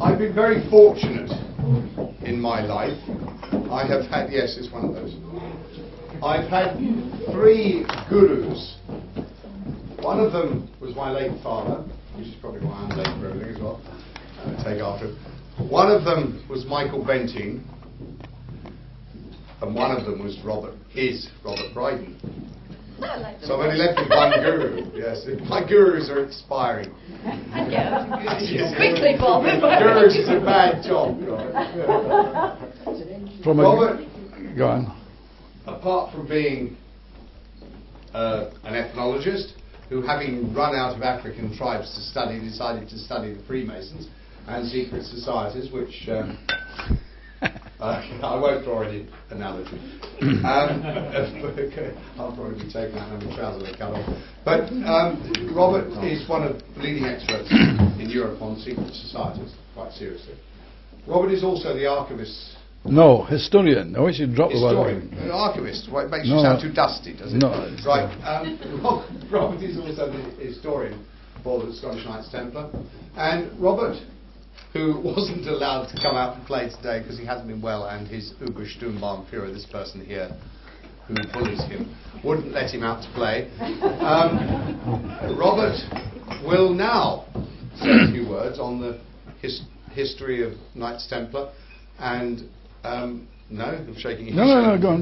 I've been very fortunate in my life. I have had, yes, it's one of those. I've had 3 gurus. One of them was my late father, which is probably why I'm late for everything as well. Take after him. One of them was Michael Benting, and one of them was Robert Brydon. So I've only left with one guru. Yes, my gurus are expiring. Quickly, Bob. Gurus is a bad job. From Robert, go on. Apart from being an ethnologist who, having run out of African tribes to study, decided to study the Freemasons and secret societies, which I won't draw any analogy. I'll probably be taking out my trousers and cut off. But Robert is one of the leading experts in Europe on secret societies, quite seriously. Robert is also the archivist. No, historian. I wish you'd drop the word. Historian. Archivist. Well, it makes you sound too dusty, does it? No. Right. Robert is also the historian for the Scottish Knights Templar. And Robert, who wasn't allowed to come out and play today because he hasn't been well, and his Ugo Sturmbannführer, this person here, who bullies him, wouldn't let him out to play. Robert will now say a few words on the history of Knights Templar, and no, I'm shaking his No, go on.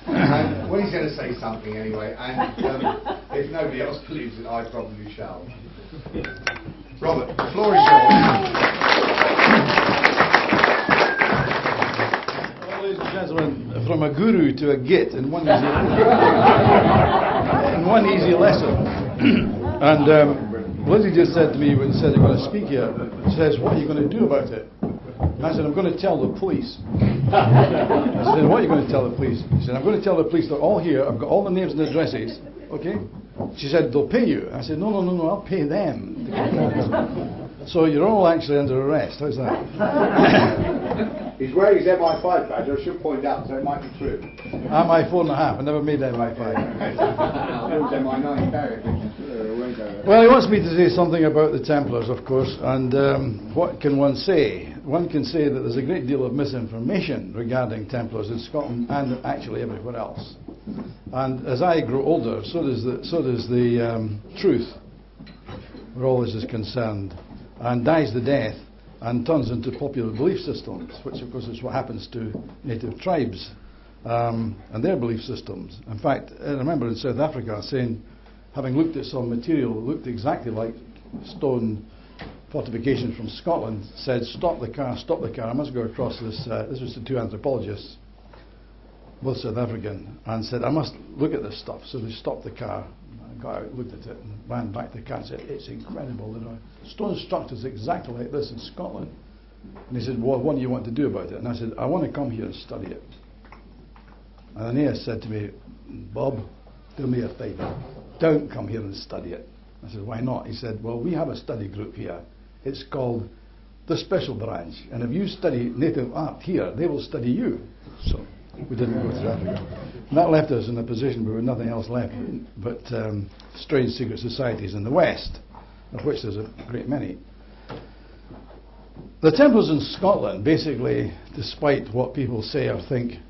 And, well, he's going to say something anyway, and if nobody else believes it, I probably shall. Robert, the floor is yours. Well, ladies and gentlemen, from a guru to a git in one easy lesson. And Lizzie just said to me when she said you're going to speak here, she says, what are you going to do about it? And I said, I'm going to tell the police. I said, what are you going to tell the police? She said, I'm going to tell the police they're all here. I've got all the names and addresses. Okay? She said, they'll pay you. I said, no, I'll pay them. So you're all actually under arrest. How's that? He's wearing his MI5 badge, I should point out, so it might be true. I'm MI4.5. I never made MI5. MI9 carrier, which is radar. Well, he wants me to say something about the Templars, of course, and what can one say? One can say that there's a great deal of misinformation regarding Templars in Scotland and actually everywhere else. And as I grow older, so does the truth, where all this is concerned, and dies the death and turns into popular belief systems, which of course is what happens to native tribes and their belief systems. In fact, I remember in South Africa saying, having looked at some material that looked exactly like stone fortification from Scotland, said, stop the car, I must go across this. This was the 2 anthropologists, both South African, and said, I must look at this stuff. So they stopped the car. I got out, looked at it, and ran back to the car and said, it's incredible. There are stone structures exactly like this in Scotland. And he said, well, what do you want to do about it? And I said, I want to come here and study it. And Aeneas said to me, Bob, do me a favour. Don't come here and study it. I said, why not? He said, well, we have a study group here. It's called the Special Branch. And if you study native art here, they will study you. So we didn't go to Africa. And that left us in a position where we had nothing else left but strange secret societies in the West, of which there's a great many. The Templars in Scotland, basically, despite what people say or think,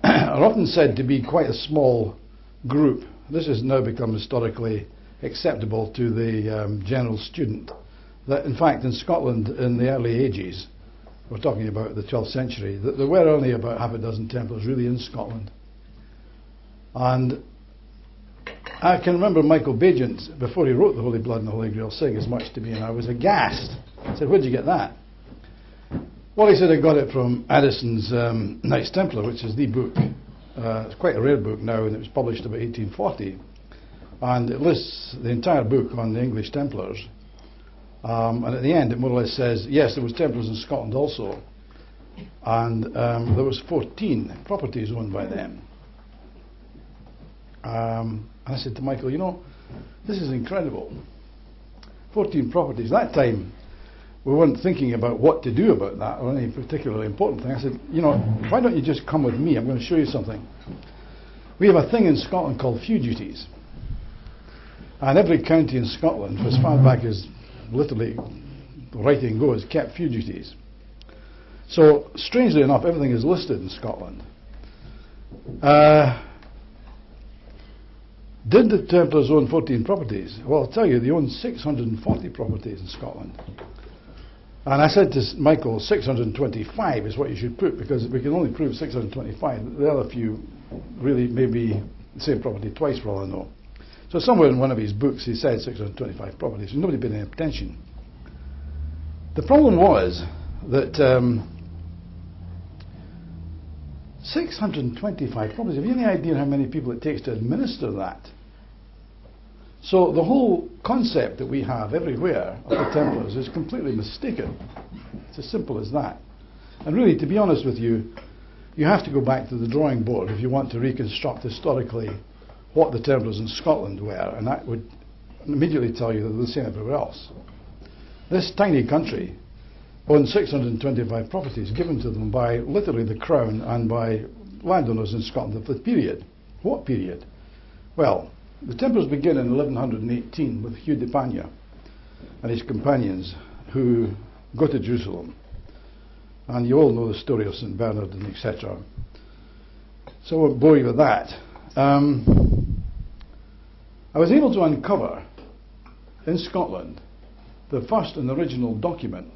are often said to be quite a small group. This has now become historically acceptable to the general student. That in fact in Scotland in the early ages, we're talking about the 12th century, that there were only about half a dozen Templars really in Scotland. And I can remember Michael Bagent, before he wrote The Holy Blood and the Holy Grail, saying as much to me, and I was aghast. I said, where'd you get that? Well, he said I got it from Addison's Knights Templar, which is the book. It's quite a rare book now, and it was published about 1840. And it lists the entire book on the English Templars. And at the end it more or less says, yes, there was Templars in Scotland also. And there was 14 properties owned by them. And I said to Michael, you know, this is incredible. 14 properties. That time we weren't thinking about what to do about that or any particularly important thing. I said, you know, why don't you just come with me? I'm going to show you something. We have a thing in Scotland called feud duties. And every county in Scotland, as far back as literally the writing goes, kept fugitives. So, strangely enough, everything is listed in Scotland. Did the Templars own 14 properties? Well, I'll tell you, they owned 640 properties in Scotland. And I said to Michael, 625 is what you should put, because we can only prove 625. The other few really may be the same property twice, for all I know. So somewhere in one of his books he said 625 properties, and nobody paid any attention. The problem was that 625 properties, have you any idea how many people it takes to administer that? So the whole concept that we have everywhere of the Templars is completely mistaken. It's as simple as that. And really, to be honest with you, you have to go back to the drawing board if you want to reconstruct historically what the Templars in Scotland were, and that would immediately tell you that they're the same everywhere else. This tiny country owned 625 properties given to them by literally the Crown and by landowners in Scotland of the period. What period? Well, the Templars begin in 1118 with Hugh de Panya and his companions who go to Jerusalem. And you all know the story of St. Bernard and etc. So I won't bore you with that. I was able to uncover in Scotland the first and original document.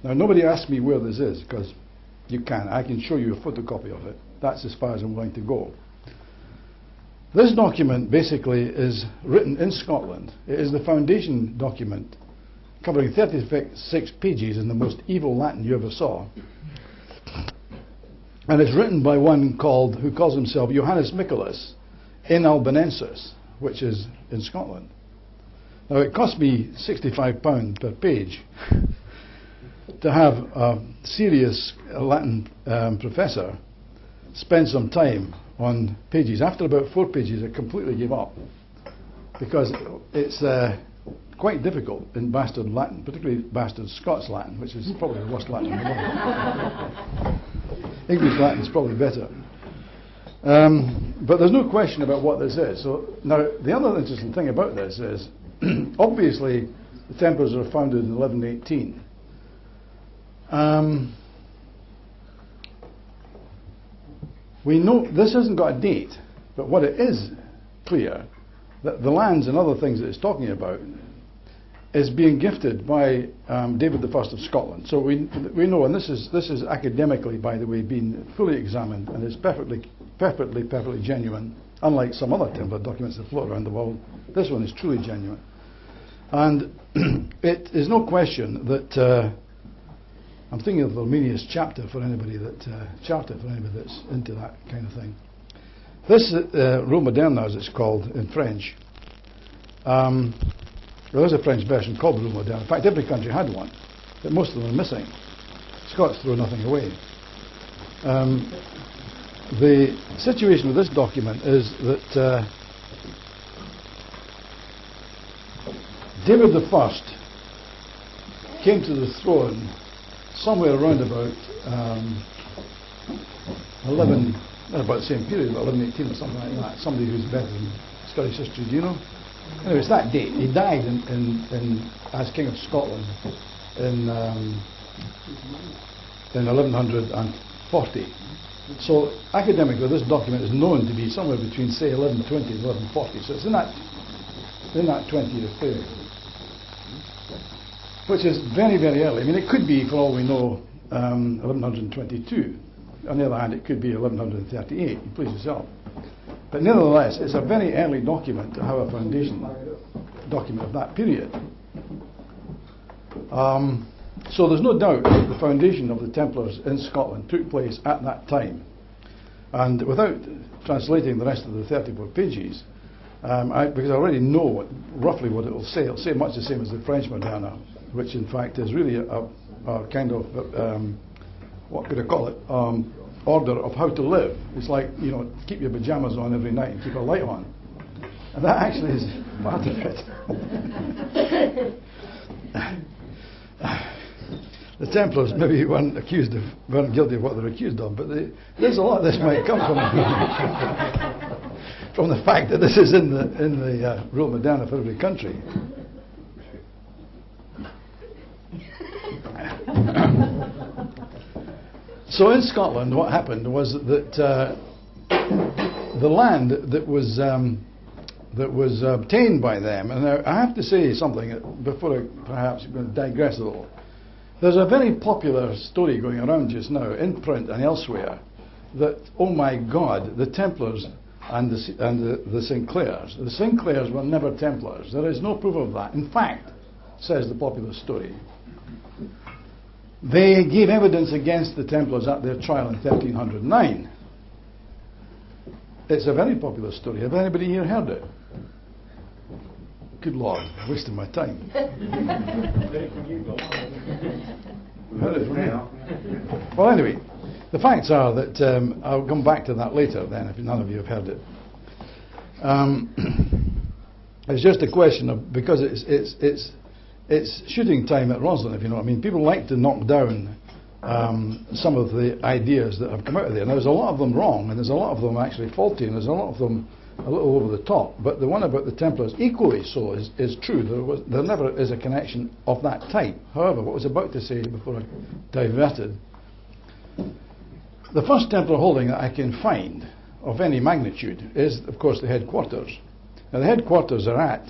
Now, nobody asked me where this is, because you can. I can show you a photocopy of it. That's as far as I'm willing to go. This document basically is written in Scotland. It is the foundation document covering 36 pages in the most evil Latin you ever saw. And it's written by one who calls himself Johannes Michaelis in Albanensis, which is in Scotland. Now, it cost me £65 per page to have a serious Latin professor spend some time on pages. After about 4 pages, I completely gave up, because it's quite difficult in bastard Latin, particularly bastard Scots Latin, which is probably the worst Latin in the world. English Latin is probably better. But there's no question about what this is. So now, the other interesting thing about this is, obviously, the Templars are founded in 1118. We know this hasn't got a date, but what it is clear, that the lands and other things that it's talking about is being gifted by David I of Scotland. So we know, and this is academically, by the way, been fully examined, and it's perfectly genuine, unlike some other Templar documents that float around the world. This one is truly genuine. And it is no question that I'm thinking of the Arminius chapter for anybody that's into that kind of thing. This Rule Moderne, as it's called in French, there is a French version called Rule Moderne. In fact, every country had one, but most of them are missing. Scots throw nothing away. The situation with this document is that David I came to the throne somewhere around about about the same period, about 1118 or something like that. Somebody who's better in Scottish history, do you know? Anyway, it's that date. He died as King of Scotland in 1140. So academically, this document is known to be somewhere between, say, 1120 and 1140. So it's in that 20-year period, which is very, very early. I mean, it could be, for all we know, 1122. On the other hand, it could be 1138. You please yourself. But nevertheless, it's a very early document to have a foundation document of that period. So there's no doubt that the foundation of the Templars in Scotland took place at that time. And without translating the rest of the 34 pages, because I already know roughly what it will say, it'll say much the same as the French Moderna, which in fact is really a kind of, what could I call it, order of how to live. It's like, you know, keep your pajamas on every night and keep a light on. And that actually is part of it. The Templars maybe weren't guilty of what they're accused of, but there's a lot of this might come from the fact that this is in the Rule Moderna for every country. So in Scotland, what happened was that the land that was obtained by them, and now I have to say something before I perhaps digress a little. There's a very popular story going around just now, in print and elsewhere, that, oh my God, the Templars and the Sinclairs. The Sinclairs were never Templars. There is no proof of that. In fact, says the popular story, they gave evidence against the Templars at their trial in 1309. It's a very popular story. Have anybody here heard it? Good Lord, I'm wasting my time. Heard it from you? Well, anyway, the facts are that I'll come back to that later then, if none of you have heard it. It's just a question of, because it's shooting time at Roslin, if you know what I mean. People like to knock down some of the ideas that have come out of there. Now, there's a lot of them wrong, and there's a lot of them actually faulty, and there's a lot of them a little over the top. But the one about the Templars, equally so, is true. There never is a connection of that type. However, what I was about to say before I diverted, the first Templar holding that I can find of any magnitude is, of course, the headquarters. Now, the headquarters are at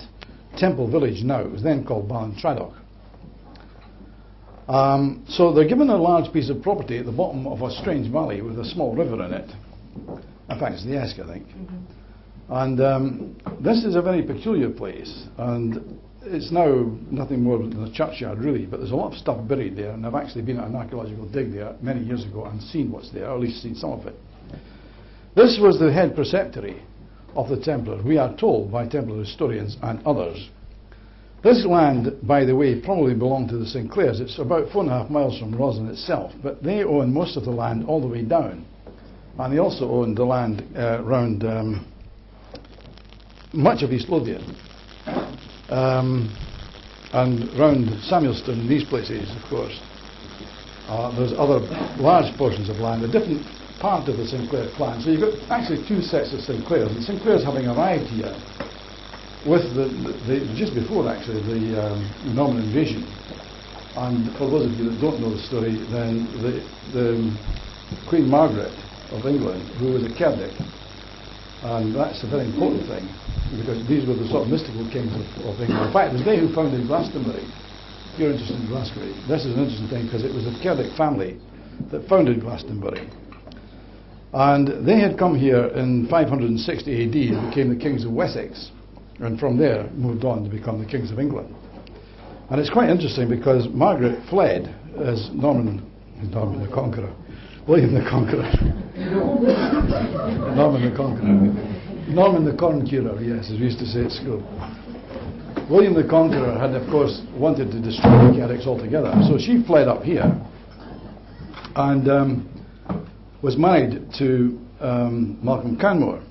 Temple Village now. It was then called Ballintradoch. So they're given a large piece of property at the bottom of a strange valley with a small river in it. In fact, it's the Esk, I think. And this is a very peculiar place, and it's now nothing more than a churchyard, really, but there's a lot of stuff buried there, and I've actually been at an archaeological dig there many years ago and seen what's there, or at least seen some of it. This was the head preceptory of the Templars, we are told by Templar historians and others. This land, by the way, probably belonged to the Sinclairs. It's about 4.5 miles from Roslin itself, but they own most of the land all the way down, and they also owned the land round much of East Lothian and round Samuelston and these places, of course. There's other large portions of land, a different part of the Sinclair clan. So you've got actually two sets of Sinclairs. The Sinclairs having arrived here with just before actually the Norman invasion. And for those of you that don't know the story, then the Queen Margaret of England, who was a Cerdic, and that's a very important thing, because these were the sort of mystical kings of England. In fact, it was they who founded Glastonbury. If you're interested in Glastonbury, this is an interesting thing, because it was a Cerdic family that founded Glastonbury. And they had come here in 560 AD and became the kings of Wessex, and from there moved on to become the kings of England. And it's quite interesting because Margaret fled as Norman the Conqueror, William the Conqueror. Norman the Conqueror. Norman the Conqueror, yes, as we used to say at school. William the Conqueror had, of course, wanted to destroy the Cerdics altogether. So she fled up here and was married to Malcolm Canmore.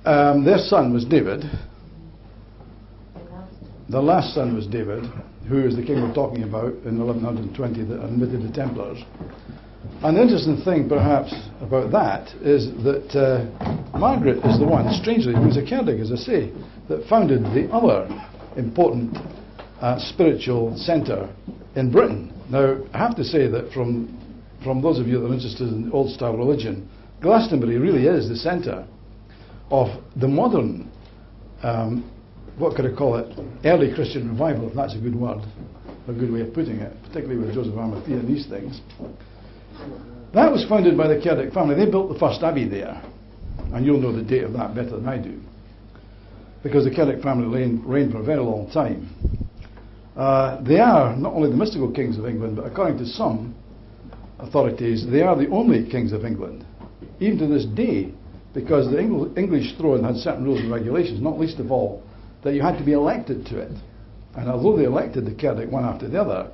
Their son was David. The last son was David, who is the king we're talking about in 1120 that admitted the Templars. And the interesting thing, perhaps, about that is that Margaret is the one, strangely, who was a Cerdic, as I say, that founded the other important spiritual centre in Britain. Now, I have to say that from those of you that are interested in old-style religion, Glastonbury really is the centre of the modern, what could I call it, early Christian revival, if that's a good word, a good way of putting it, particularly with Joseph Arimathea and these things. That was founded by the Cerdic family. They built the first abbey there, and you'll know the date of that better than I do, because the Cerdic family reigned for a very long time. They are not only the mystical kings of England, but according to some authorities, they are the only kings of England, even to this day, because the English throne had certain rules and regulations, not least of all that you had to be elected to it. And although they elected the Cerdic one after the other,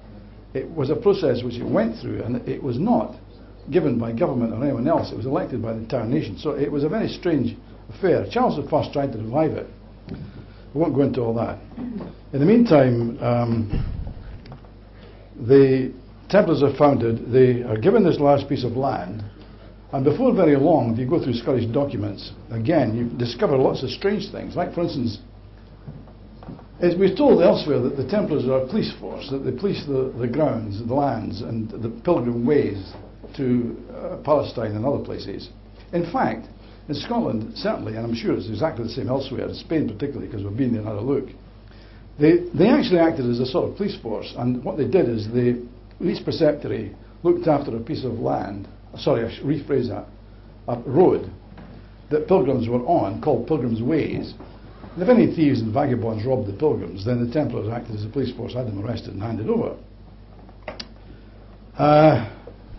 it was a process which it went through, and it was not given by government or anyone else. It was elected by the entire nation. So it was a very strange affair. Charles I tried to revive it. We won't go into all that. In the meantime, the Templars are founded. They are given this large piece of land, and before very long, if you go through Scottish documents, again, you discover lots of strange things. Like, for instance, We're told elsewhere that the Templars are a police force, that they police the grounds, the lands, and the pilgrim ways to Palestine and other places. In fact, in Scotland, certainly, and I'm sure it's exactly the same elsewhere, in Spain particularly, because we've been there and had a look, they actually acted as a sort of police force, and what they did is each preceptory looked after a piece of land, sorry, I should rephrase that, a road that pilgrims were on, called Pilgrims' Ways. And if any thieves and vagabonds robbed the pilgrims, then the Templars acted as a police force, had them arrested and handed over.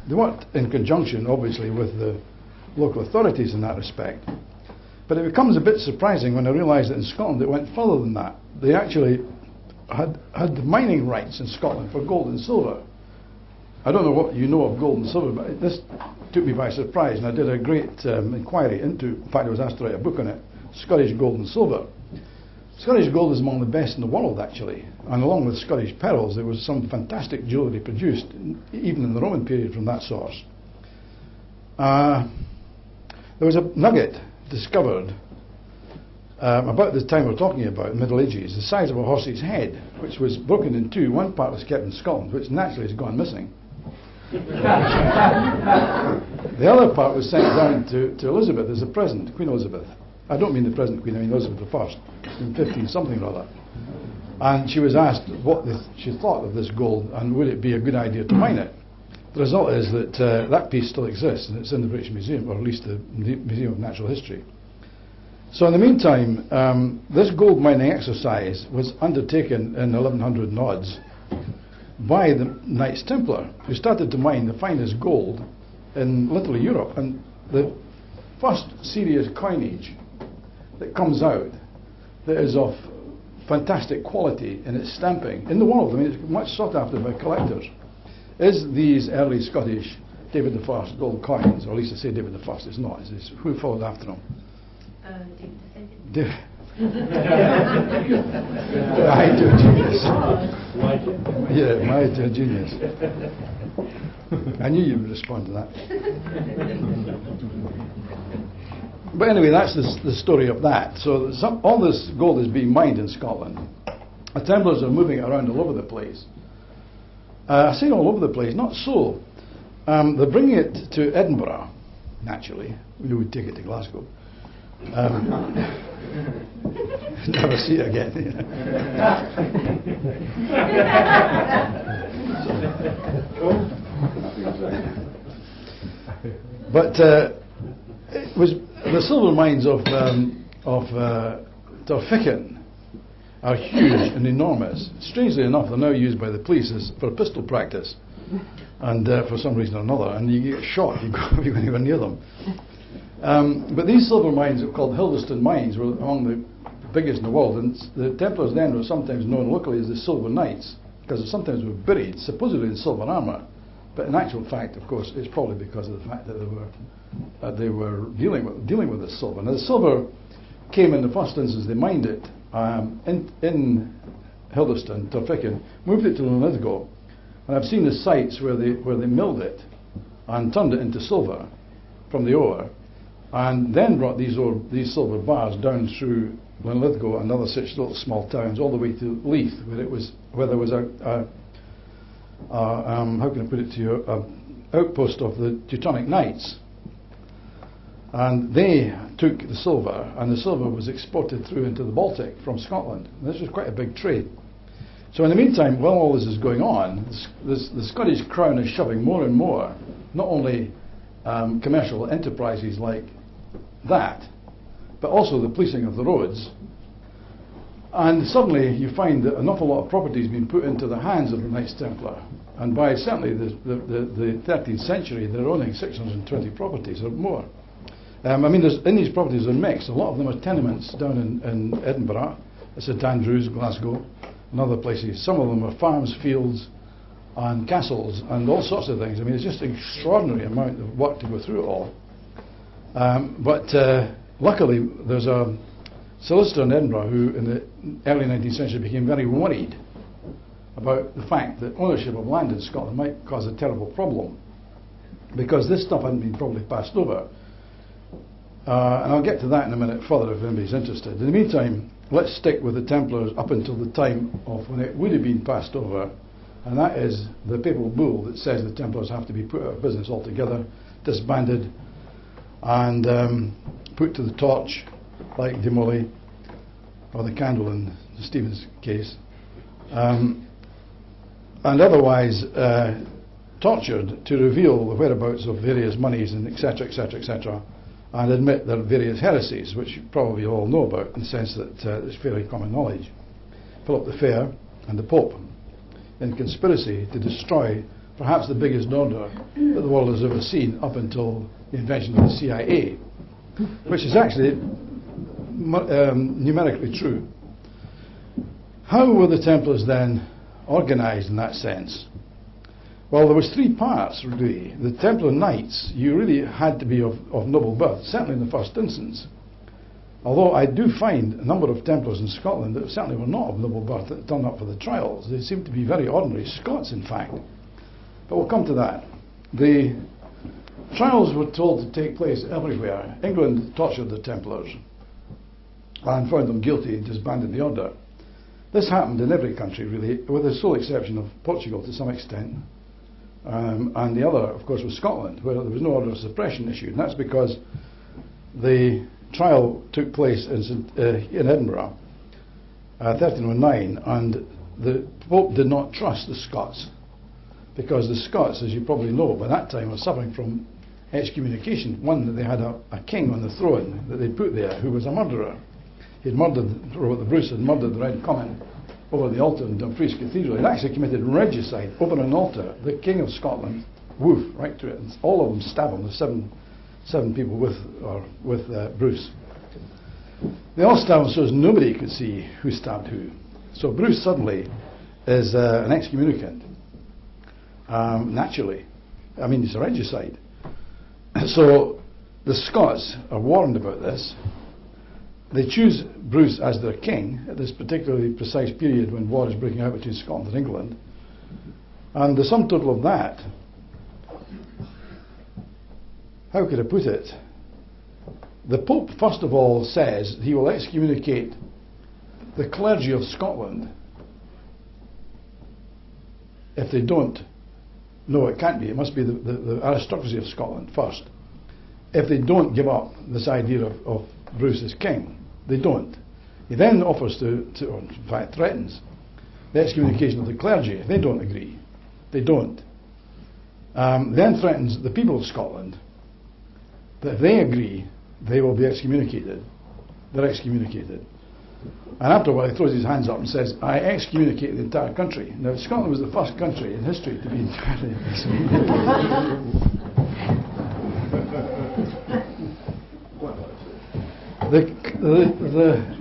They worked in conjunction, obviously, with the local authorities in that respect. But it becomes a bit surprising when I realise that in Scotland it went further than that. They actually had mining rights in Scotland for gold and silver. I don't know what you know of gold and silver, but this took me by surprise, and I did a great inquiry into, in fact I was asked to write a book on it, Scottish gold and silver. Scottish gold is among the best in the world, actually, and along with Scottish pearls there was some fantastic jewellery produced, even in the Roman period, from that source. There was a nugget discovered about the time we're talking about, the Middle Ages, the size of a horse's head, which was broken in two. One part was kept in Scotland, which naturally has gone missing. The other part was sent down to Elizabeth as a present, Queen Elizabeth. I don't mean the present Queen, I mean Elizabeth I, in 15-something or other. And she was asked what she thought of this gold and would it be a good idea to mine it. The result is that that piece still exists, and it's in the British Museum, or at least the Museum of Natural History. So in the meantime, this gold mining exercise was undertaken in 1100 and odds by the Knights Templar, who started to mine the finest gold in literally Europe. And the first serious coinage that comes out that is of fantastic quality in its stamping in the world, I mean it's much sought after by collectors, is these early Scottish David I gold coins, or at least I say David I, it's not, it's who followed after him? David I do genius. Yeah, my genius. I knew you would respond to that. But anyway, that's the story of that. So all this gold is being mined in Scotland. The Templars are moving it around all over the place. I say all over the place, not so. They're bringing it to Edinburgh, naturally. We would take it to Glasgow. Never see it again. But it was the silver mines of Torfichan are huge and enormous. Strangely enough, they're now used by the police for pistol practice, and for some reason or another, and you get shot if you go anywhere near them. But these silver mines, called Hildeston mines, were among the biggest in the world, and the Templars then were sometimes known locally as the Silver Knights, because they sometimes were buried, supposedly in silver armour, but in actual fact, of course, it's probably because of the fact that they were dealing with the silver. Now, the silver came in the first instance, they mined it in Hildeston, Torfichan, moved it to Linlithgow, and I've seen the sites where they milled it and turned it into silver from the ore, and then brought these silver bars down through Linlithgow and other such little small towns all the way to Leith, where there was a how can I put it to you, outpost of the Teutonic Knights, and they took the silver, and the silver was exported through into the Baltic from Scotland. And this was quite a big trade. So in the meantime, while all this is going on, the Scottish Crown is shoving more and more, not only commercial enterprises like that, but also the policing of the roads. And suddenly you find that an awful lot of property has been put into the hands of the Knights Templar. And by certainly the 13th century, they're owning 620 properties or more. I mean, in these properties are mixed. A lot of them are tenements down in Edinburgh, St Andrews, Glasgow, and other places. Some of them are farms, fields, and castles, and all sorts of things. I mean, it's just an extraordinary amount of work to go through it all. But luckily, there's a solicitor in Edinburgh who, in the early 19th century, became very worried about the fact that ownership of land in Scotland might cause a terrible problem, because this stuff hadn't been properly passed over. And I'll get to that in a minute further if anybody's interested. In the meantime, let's stick with the Templars up until the time of when it would have been passed over, and that is the papal bull that says the Templars have to be put out of business altogether, disbanded, and put to the torch, like De Molay, or the candle in Stephen's case, and otherwise tortured to reveal the whereabouts of various monies and etc., etc., etc., and admit their various heresies, which you probably all know about in the sense that it's fairly common knowledge. Philip the Fair and the Pope in conspiracy to destroy perhaps the biggest order that the world has ever seen up until the invention of the CIA, which is actually numerically true. How were the Templars then organised in that sense? Well, there was three parts really. The Templar Knights, you really had to be of noble birth, certainly in the first instance. Although I do find a number of Templars in Scotland that certainly were not of noble birth that turned up for the trials. They seemed to be very ordinary Scots, in fact. But we'll come to that. The trials were told to take place everywhere. England tortured the Templars and found them guilty and disbanded the order. This happened in every country, really, with the sole exception of Portugal to some extent. And the other, of course, was Scotland, where there was no order of suppression issued. And that's because the trial took place in Edinburgh, 1309, and the Pope did not trust the Scots, because the Scots, as you probably know, by that time were suffering from excommunication. One, that they had a king on the throne that they put there who was a murderer. He'd murdered, Robert the Bruce had murdered the Red Comyn over the altar in Dumfries Cathedral. He'd actually committed regicide over an altar. The King of Scotland, woof, right to it. And all of them stab him, the seven people with Bruce. They all stabbed him so as nobody could see who stabbed who. So Bruce suddenly is an excommunicant, naturally. I mean, it's a regicide. So the Scots are warned about this. They choose Bruce as their king at this particularly precise period when war is breaking out between Scotland and England. And the sum total of that, how could I put it? The Pope, first of all, says he will excommunicate the clergy of Scotland if they don't. No, it can't be. It must be the aristocracy of Scotland first. If they don't give up this idea of Bruce as king. They don't. He then offers or in fact threatens, the excommunication of the clergy. If they don't agree, they don't. Then threatens the people of Scotland that if they agree, they will be excommunicated. They're excommunicated. And after a while he throws his hands up and says, I excommunicate the entire country. Now Scotland was the first country in history to be entirely excommunicated.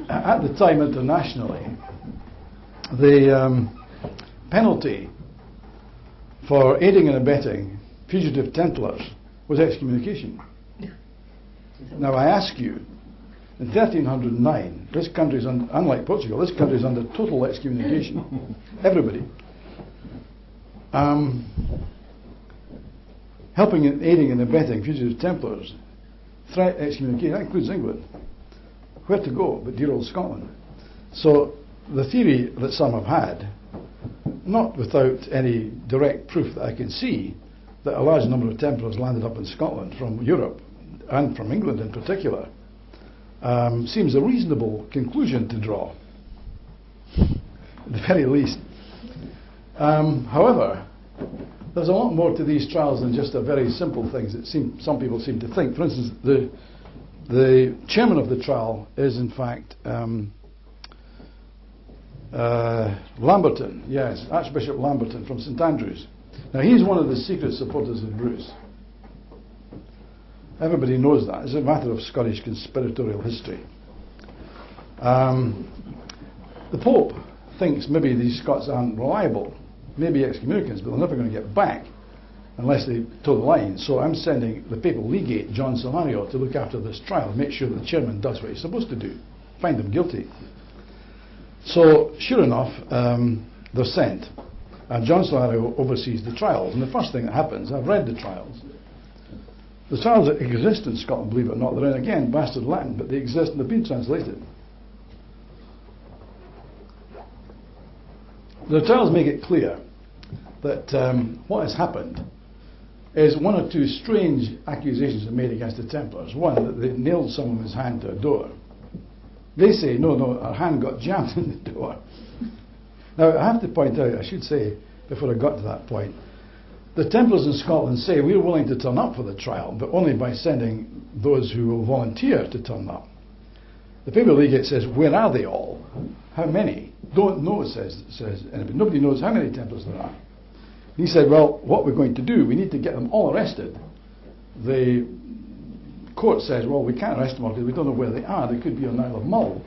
At the time internationally, the penalty for aiding and abetting fugitive Templars was excommunication. Now I ask you, in 1309, this country is, unlike Portugal, this country is under total excommunication. Everybody. Helping and aiding and abetting fugitive Templars, threat excommunication, that includes England. Where to go but dear old Scotland? So the theory that some have had, not without any direct proof that I can see, that a large number of Templars landed up in Scotland from Europe and from England in particular, seems a reasonable conclusion to draw, at the very least. However, there's a lot more to these trials than just the very simple things that some people seem to think. For instance, the chairman of the trial is in fact Lamberton, yes, Archbishop Lamberton from St Andrews. Now he's one of the secret supporters of Bruce. Everybody knows that. It's a matter of Scottish conspiratorial history. The Pope thinks maybe these Scots aren't reliable, maybe excommunicants, but they're never going to get back unless they toe the line. So I'm sending the papal legate, John Solario, to look after this trial, make sure the chairman does what he's supposed to do, find them guilty. So sure enough, they're sent, and John Solario oversees the trials. And the first thing that happens, I've read the trials. The trials that exist in Scotland, believe it or not, they're in, again, bastard Latin, but they exist and they've been translated. The trials make it clear that what has happened is one or two strange accusations are made against the Templars. One, that they nailed someone's hand to a door. They say, no, our hand got jammed in the door. Now, I have to point out, I should say, before I got to that point, the Templars in Scotland say we're willing to turn up for the trial, but only by sending those who will volunteer to turn up. The Papal Legate says, where are they all? How many? Don't know, says anybody. Nobody knows how many Templars there are. He said, well, what we're going to do, we need to get them all arrested. The court says, well, we can't arrest them all because we don't know where they are. They could be on Isle of Mull,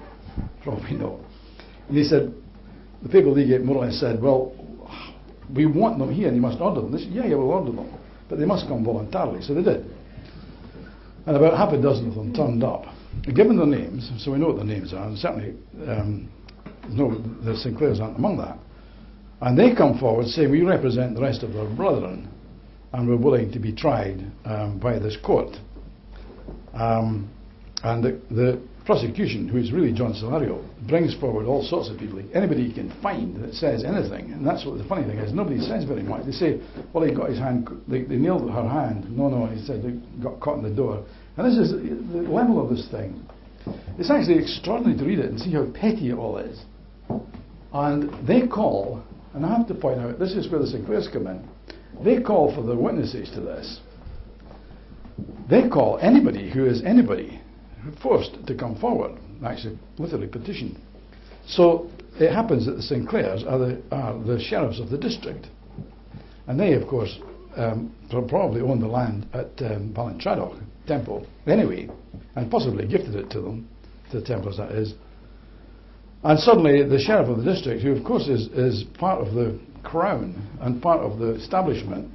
for all we know. And he said, the Papal Legate more or less said, well, we want them here and you must order them. They said, yeah, we'll order them. But they must come voluntarily. So they did. And about half a dozen of them turned up. Given their names, so we know what their names are, and certainly the Sinclairs aren't among that. And they come forward saying, we represent the rest of our brethren and we're willing to be tried by this court. And the prosecution, who is really John Solario, brings forward all sorts of people. Anybody you can find that says anything, and that's what the funny thing is, nobody says very much. They say, well, he got his hand, they nailed her hand. No, he said they got caught in the door. And this is the level of this thing. It's actually extraordinary to read it and see how petty it all is. And they call, and I have to point out, this is where the Sinclairs come in, they call for the witnesses to this. They call anybody who is anybody forced to come forward, actually literally petition. So it happens that the Sinclairs are the sheriffs of the district. And they, of course, probably own the land at Ballintradoch Temple anyway, and possibly gifted it to them, to the Templars that is. And suddenly the sheriff of the district, who of course is part of the crown and part of the establishment,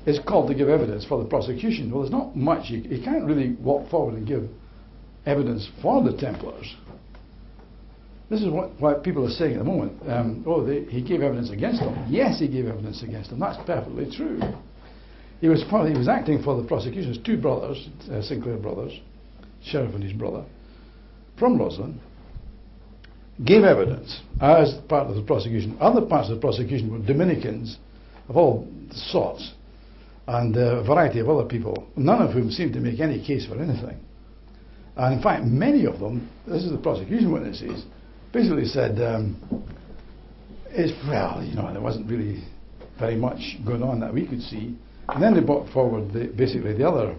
is called to give evidence for the prosecution. Well, there's not much, he can't really walk forward and give evidence for the Templars. This is what people are saying at the moment. He gave evidence against them. Yes, he gave evidence against them. That's perfectly true. He was acting for the prosecution. His two brothers, Sinclair brothers, sheriff and his brother, from Roslin, gave evidence as part of the prosecution. Other parts of the prosecution were Dominicans of all sorts and a variety of other people, none of whom seemed to make any case for anything. And in fact, many of them, this is the prosecution witnesses, basically said, there wasn't really very much going on that we could see. And then they brought forward basically the other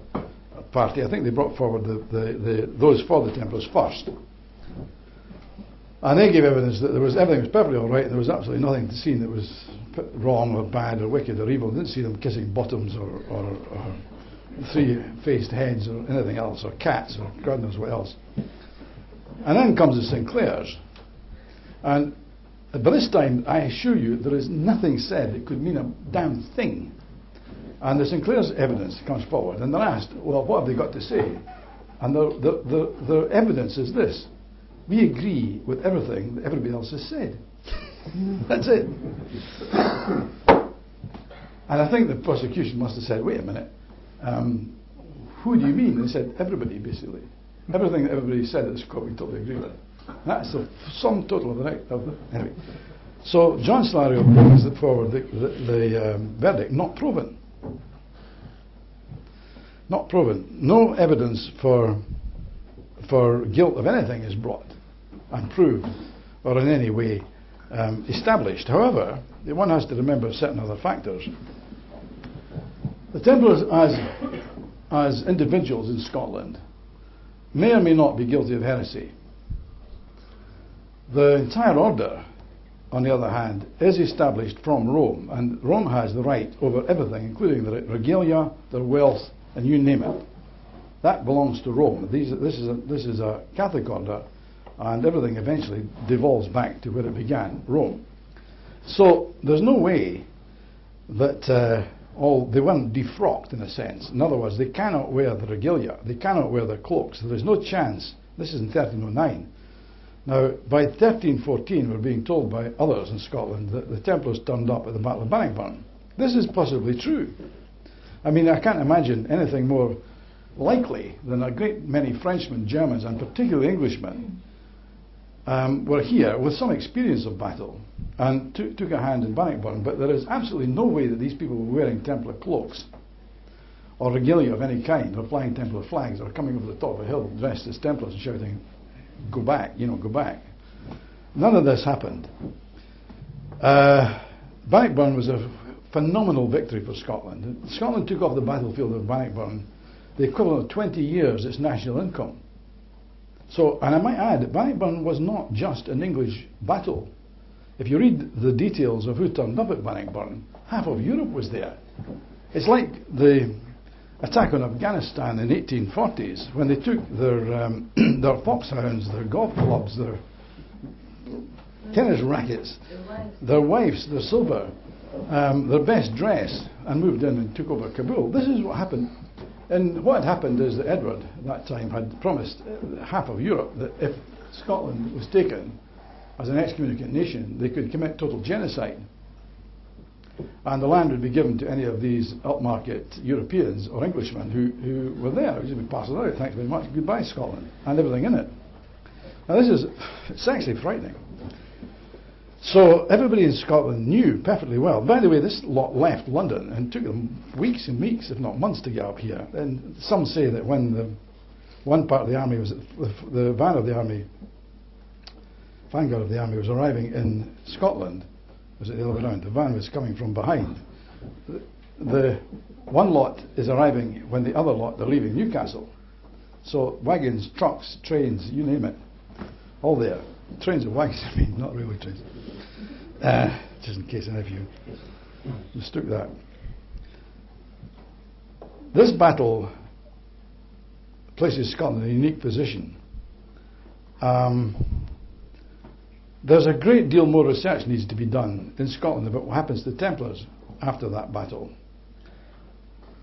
party. I think they brought forward those for the Templars first. And they gave evidence that everything was perfectly all right, and there was absolutely nothing to see that was wrong or bad or wicked or evil. They didn't see them kissing bottoms or three-faced heads or anything else, or cats or God knows what else. And then comes the Sinclairs. And by this time, I assure you, there is nothing said that could mean a damn thing. And the Sinclairs' evidence comes forward, and they're asked, well, what have they got to say? And the evidence is this: we agree with everything that everybody else has said. That's it. And I think the prosecution must have said, wait a minute, who do you mean? They said, everybody, basically. Everything that everybody said at this court, we totally agree with. That's the sum total of the anyway. So John Solario brings forward the verdict, not proven. Not proven. No evidence for guilt of anything is brought and proved or in any way established. However, one has to remember certain other factors. The Templars as individuals in Scotland may or may not be guilty of heresy. The entire order, on the other hand, is established from Rome, and Rome has the right over everything, including the regalia, their wealth, and you name it. That belongs to Rome. This is a Catholic order, and everything eventually devolves back to where it began, Rome. So there's no way that they weren't defrocked in a sense. In other words, they cannot wear the regalia, they cannot wear their cloaks. There is no chance. This is in 1309. Now, by 1314, we're being told by others in Scotland that the Templars turned up at the Battle of Bannockburn. This is possibly true. I mean, I can't imagine anything more likely than a great many Frenchmen, Germans, and particularly Englishmen were here with some experience of battle and took a hand in Bannockburn, but there is absolutely no way that these people were wearing Templar cloaks or regalia of any kind, or flying Templar flags, or coming over the top of a hill dressed as Templars and shouting, "Go back, you know, go back." None of this happened. Bannockburn was a phenomenal victory for Scotland. Scotland took off the battlefield of Bannockburn the equivalent of 20 years its national income. So, and I might add, that Bannockburn was not just an English battle. If you read the details of who turned up at Bannockburn, half of Europe was there. It's like the attack on Afghanistan in the 1840s, when they took their foxhounds, their golf clubs, their tennis rackets, their wives, their silver, their best dress, and moved in and took over Kabul. This is what happened. And what had happened is that Edward, at that time, had promised half of Europe that if Scotland was taken as an excommunicate nation, they could commit total genocide. And the land would be given to any of these upmarket Europeans or Englishmen who were there. It would be passed out, thanks very much, goodbye Scotland, and everything in it. Now it's actually frightening. So everybody in Scotland knew perfectly well. By the way, this lot left London and took them weeks and weeks, if not months, to get up here. And some say that when the one part of the army was, the vanguard of the army was arriving in Scotland, was it the other way around? The van was coming from behind. The one lot is arriving when the other lot, they're leaving Newcastle. So wagons, trucks, trains, you name it, all there. Trains and wagons, I mean, not really trains. Just in case any of you mistook that. This battle places Scotland in a unique position. There's a great deal more research needs to be done in Scotland about what happens to Templars after that battle.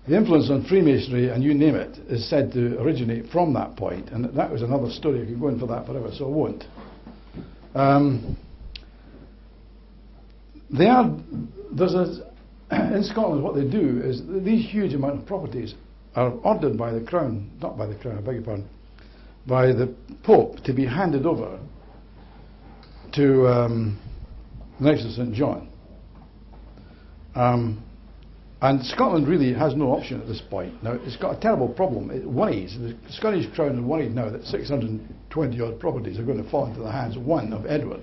The influence on Freemasonry, and you name it, is said to originate from that point, and that was another story. I could go in for that forever, so I won't. In Scotland, what they do is these huge amount of properties are ordered by the Crown, not by the Crown, I beg your pardon, by the Pope to be handed over to the Knights of St John. And Scotland really has no option at this point. Now, it's got a terrible problem. It worries, the Scottish Crown are worried now that 620 odd properties are going to fall into the hands, one, of Edward,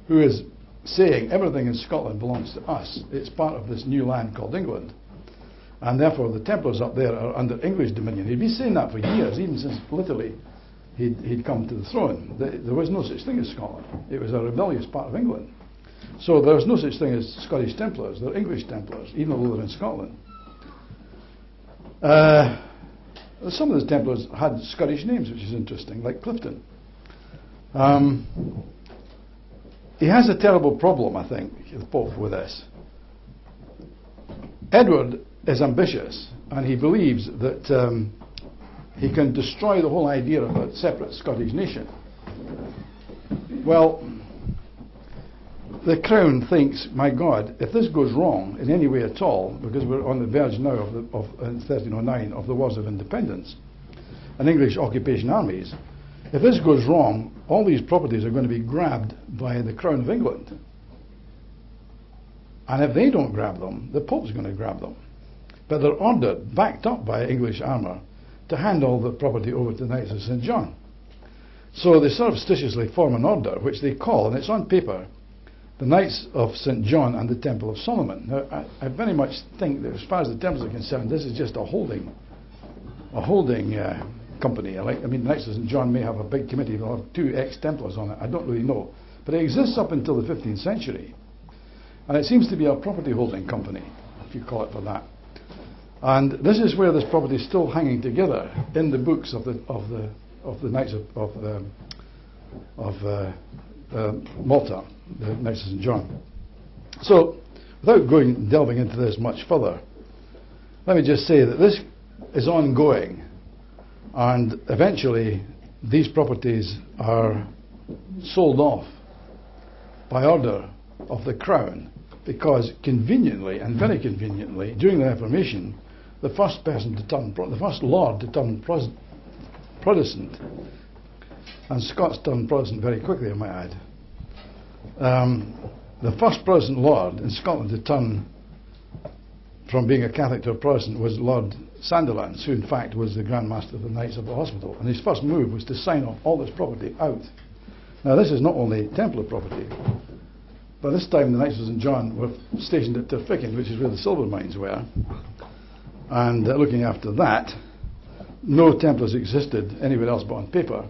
who is saying everything in Scotland belongs to us. It's part of this new land called England. And therefore the Templars up there are under English dominion. He'd been saying that for years, even since literally he'd come to the throne. There was no such thing as Scotland. It was a rebellious part of England. So there's no such thing as Scottish Templars. They're English Templars, even though they're in Scotland. Some of the Templars had Scottish names, which is interesting, like Clifton. He has a terrible problem, I think, the Pope, with this. Edward is ambitious, and he believes that he can destroy the whole idea of a separate Scottish nation. Well, the Crown thinks, my God, if this goes wrong in any way at all, because we're on the verge now of in 1309 of the Wars of Independence and English occupation armies, if this goes wrong, all these properties are going to be grabbed by the Crown of England. And if they don't grab them, the Pope's going to grab them. But they're ordered, backed up by English armour, to hand all the property over to the Knights of St John. So they surreptitiously form an order, which they call, and it's on paper, the Knights of St John and the Temple of Solomon. Now, I very much think that as far as the Templars are concerned, this is just a holding company. I mean, Knights of St John may have a big committee, they'll have 2 ex-Templars on it, I don't really know. But it exists up until the 15th century. And it seems to be a property holding company, if you call it for that. And this is where this property is still hanging together in the books of the Knights of Malta, the Knights of St John. So, without delving into this much further, let me just say that this is ongoing, and eventually these properties are sold off by order of the Crown, because conveniently, and very conveniently, during the Reformation, the first Lord to turn Protestant And Scots turned Protestant very quickly, I might add. The first Protestant lord in Scotland to turn from being a Catholic to a Protestant was Lord Sandilands, who in fact was the Grand Master of the Knights of the Hospital. And his first move was to sign off all this property out. Now this is not only Templar property. By this time the Knights of St John were stationed at Tirficcan, which is where the silver mines were. And looking after that, no Templars existed anywhere else but on paper.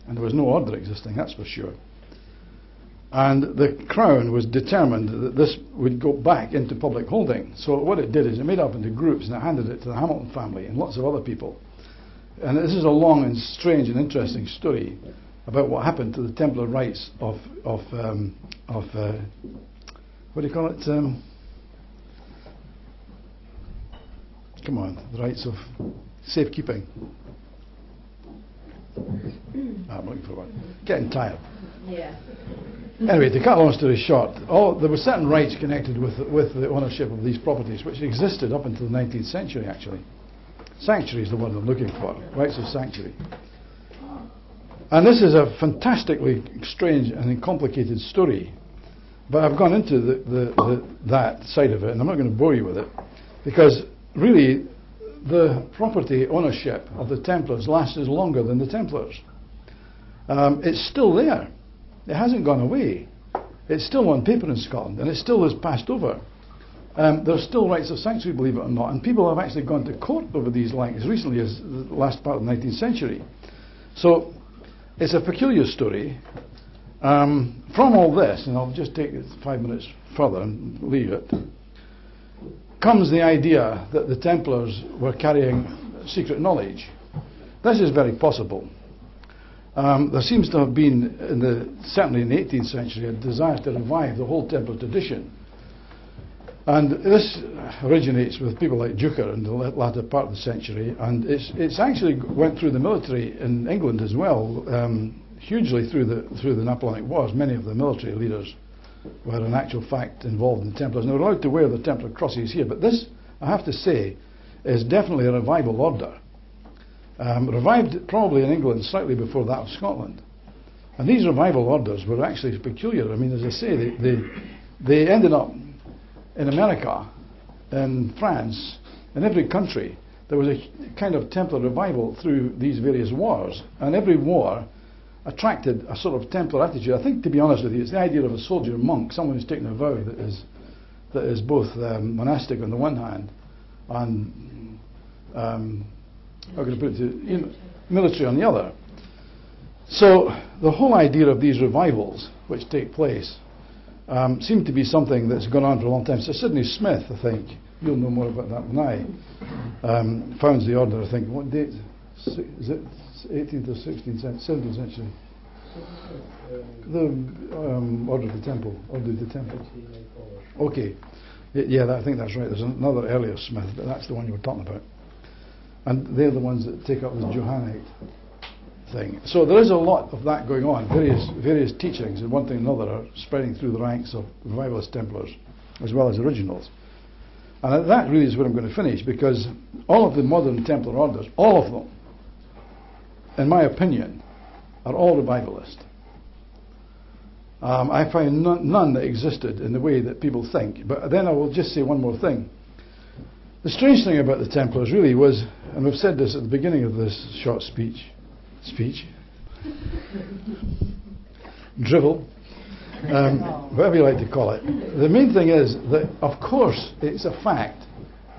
And there was no order existing, that's for sure. And the Crown was determined that this would go back into public holding. So what it did is it made up into groups and it handed it to the Hamilton family and lots of other people. And this is a long and strange and interesting story about what happened to the Templar rights of what do you call it? Come on, the rights of safekeeping. I'm looking for one. Getting tired. Yeah. Anyway, to cut a long story short, there were certain rights connected with the ownership of these properties, which existed up until the 19th century, actually. Sanctuary is the word I'm looking for. Rights of sanctuary. And this is a fantastically strange and complicated story. But I've gone into that side of it, and I'm not going to bore you with it, because really the property ownership of the Templars lasted longer than the Templars. It's still there. It hasn't gone away. It's still on paper in Scotland, and it still is passed over. There's still rights of sanctuary, believe it or not, and people have actually gone to court over these like as recently as the last part of the 19th century. So it's a peculiar story. From all this, and I'll just take it 5 minutes further and leave it, comes the idea that the Templars were carrying secret knowledge. This is very possible. There seems to have been, certainly in the 18th century, a desire to revive the whole Templar tradition. And this originates with people like Duker in the latter part of the century, and it's actually went through the military in England as well, hugely through the Napoleonic Wars. Many of the military leaders were in actual fact involved in the Templars, and they were allowed to wear the Templar crosses here. But this, I have to say, is definitely a revival order. Revived probably in England slightly before that of Scotland. And these revival orders were actually peculiar. I mean, as I say, they ended up in America, in France, in every country. There was a kind of Templar revival through these various wars. And every war attracted a sort of Templar attitude. I think, to be honest with you, it's the idea of a soldier monk, someone who's taken a vow that is both monastic on the one hand and how can I put it, military on the other. So the whole idea of these revivals which take place seem to be something that's gone on for a long time. So Sidney Smith, I think, you'll know more about that than I, founds the order, I think. What date? Is it 18th or 16th century? 17th century? The Order of the Temple. Order of the Temple. Okay. Yeah, I think that's right. There's another earlier Smith, but that's the one you were talking about. And they're the ones that take up the Johannite thing. So there is a lot of that going on. Various teachings and one thing and another are spreading through the ranks of revivalist Templars as well as originals. And that really is where I'm going to finish, because all of the modern Templar orders, all of them, in my opinion, are all revivalist. I find none that existed in the way that people think. But then I will just say one more thing. The strange thing about the Templars really was, and we've said this at the beginning of this short speech, drivel, whatever you like to call it. The main thing is that, of course, it's a fact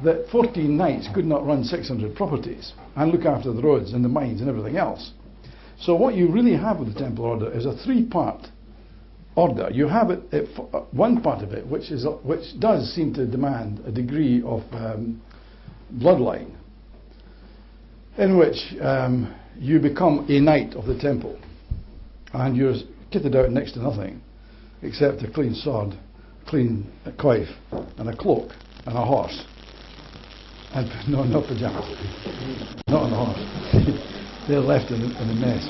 that 14 knights could not run 600 properties and look after the roads and the mines and everything else. So what you really have with the Templar order is a three-part order. You have one part of it which does seem to demand a degree of bloodline, in which you become a knight of the temple, and you're kitted out next to nothing except a clean sword, clean coif, and a cloak, and a horse. And no pajamas, not on the horse. They're left in a mess.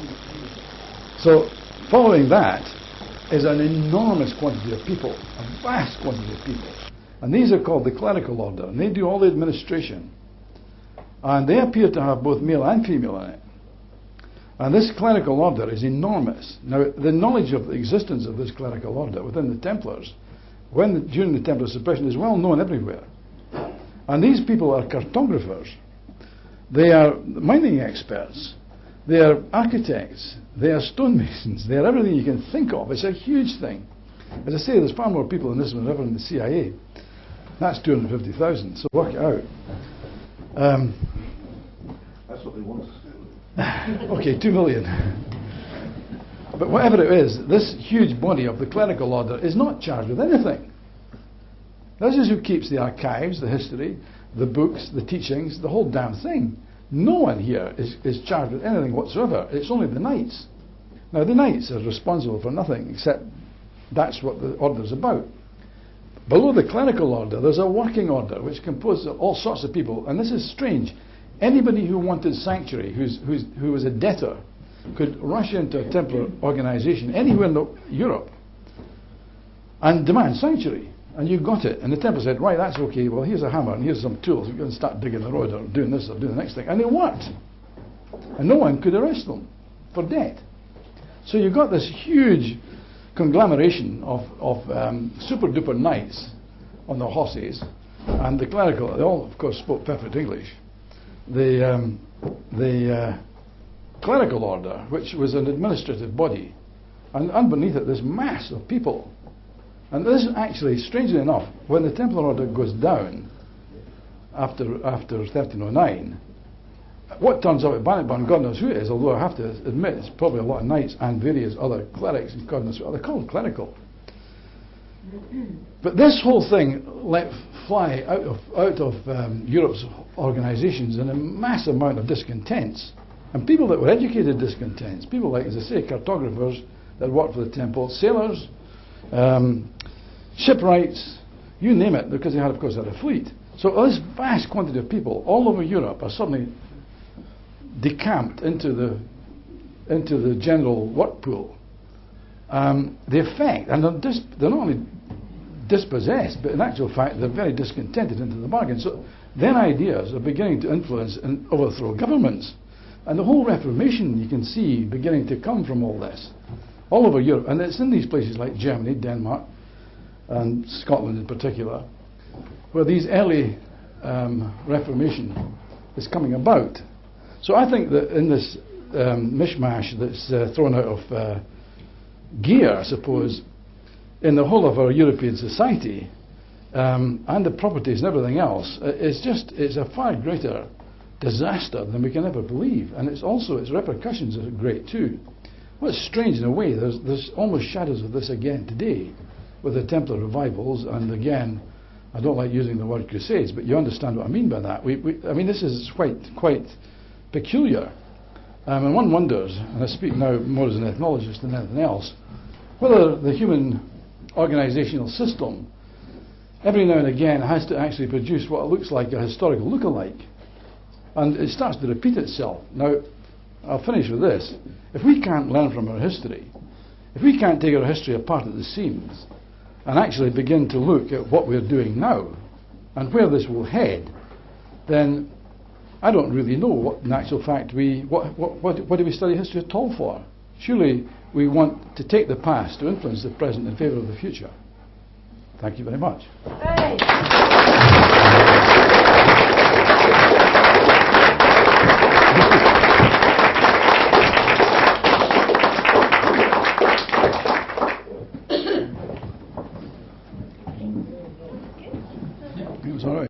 So following that is an enormous quantity of people, a vast quantity of people. And these are called the clerical order, and they do all the administration. And they appear to have both male and female in it. And this clerical order is enormous. Now, the knowledge of the existence of this clerical order within the Templars, during the Templar suppression, is well known everywhere. And these people are cartographers. They are mining experts. They are architects. They are stonemasons. They are everything you can think of. It's a huge thing. As I say, there's far more people in this than ever in the CIA. That's 250,000, so work it out. That's what they want us to do. Okay, 2 million. But whatever it is, this huge body of the clerical order is not charged with anything. This is who keeps the archives, the history, the books, the teachings, the whole damn thing. No one here is charged with anything whatsoever. It's only the knights. Now, the knights are responsible for nothing, except that's what the order's about. Below the clerical order, there's a working order which composes of all sorts of people, and this is strange. Anybody who wanted sanctuary, who was a debtor, could rush into a Templar organization anywhere in Europe and demand sanctuary. And you got it. And the Templar said, right, that's okay, well, here's a hammer and here's some tools. We're going to start digging the road or doing this or doing the next thing. And it worked. And no one could arrest them for debt. So you got this huge conglomeration of super duper knights on their horses, and the clerical, they all of course spoke perfect English. The clerical order, which was an administrative body, and underneath it this mass of people. And this actually, strangely enough, when the Templar order goes down after 1309, what turns up at Bannockburn, God knows who it is, although I have to admit it's probably a lot of knights and various other clerics, and God knows what they're called, clerical. But this whole thing let fly out of Europe's organisations in a massive amount of discontents. And people that were educated discontents, people like, as I say, cartographers that worked for the temple, sailors, shipwrights, you name it, because they had, of course, had a fleet. So this vast quantity of people all over Europe are suddenly decamped into the general work pool. The effect, and they're not only dispossessed, but in actual fact they're very discontented into the bargain. So their ideas are beginning to influence and overthrow governments. And the whole Reformation you can see beginning to come from all this, all over Europe. And it's in these places like Germany, Denmark, and Scotland in particular, where these early Reformation is coming about. So I think that in this mishmash that's thrown out of gear, I suppose, in the whole of our European society, and the properties and everything else, it's a far greater disaster than we can ever believe. And it's also, its repercussions are great too. What's strange in a way, there's almost shadows of this again today with the Templar revivals, and again, I don't like using the word crusades, but you understand what I mean by that. I mean, this is quite peculiar. And one wonders, and I speak now more as an ethnologist than anything else, whether the human organisational system every now and again has to actually produce what looks like a historical look-alike. And it starts to repeat itself. Now, I'll finish with this. If we can't learn from our history, if we can't take our history apart at the seams and actually begin to look at what we're doing now and where this will head, then I don't really know what, in actual fact, what do we study history at all for? Surely we want to take the past to influence the present in favour of the future. Thank you very much. Hey.